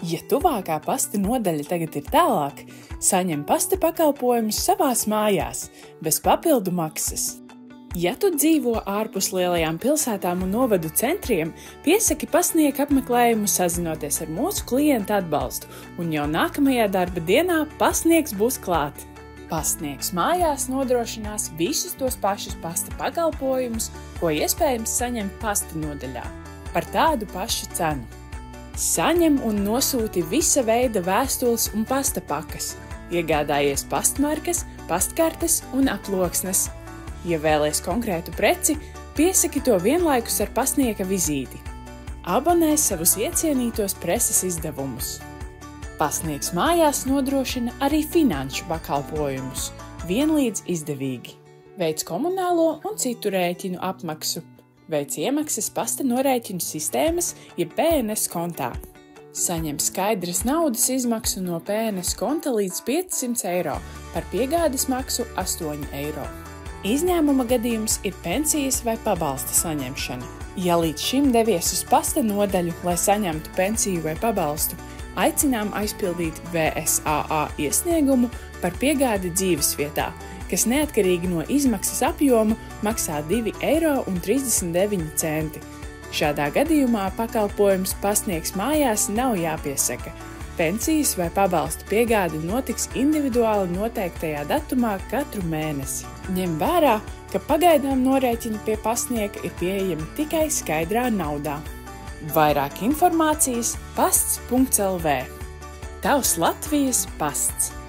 Ja tuvākā pasta nodaļa tagad ir tālāk, saņem pasta pakalpojumus savās mājās, bez papildu maksas. Ja tu dzīvo ārpus lielajām pilsētām un novadu centriem, piesaki pastnieka apmeklējumu sazinoties ar mūsu klientu atbalstu, un jau nākamajā darba dienā pastnieks būs klāt. Pastnieks mājās nodrošinās visus tos pašus pasta pakalpojumus, ko iespējams saņemt pasta nodaļā, par tādu pašu cenu. Saņem un nosūti visa veida vēstules un pasta pakas, iegādājies pastmarkas, pastkartes un aploksnes. Ja vēlies konkrētu preci, piesaki to vienlaikus ar pastnieka vizīti. Abonē savus iecienītos preses izdevumus. Pastnieks mājās nodrošina arī finanšu pakalpojumus, vienlīdz izdevīgi. Veic komunālo un citu rēķinu apmaksu. Veic iemaksas pasta norēķinu sistēmas, ja PNS kontā. Saņem skaidras naudas izmaksu no PNS konta līdz 500 eiro, par piegādes maksu 8 eiro. Izņēmuma gadījums ir pensijas vai pabalsta saņemšana. Ja līdz šim devies uz pasta nodaļu, lai saņemtu pensiju vai pabalstu, aicinām aizpildīt VSAA iesniegumu par piegādi dzīvesvietā, kas neatkarīgi no izmaksas apjoma maksā 2,39 eiro. Šādā gadījumā pakalpojums pastnieks mājās nav jāpiesaka. Pensijas vai pabalsta piegāde notiks individuāli noteiktajā datumā katru mēnesi. Ņem vērā, ka pagaidām norēķini pie pastnieka ir pieejami tikai skaidrā naudā. Vairāk informācijas pasts.lv. Tavs Latvijas pasts!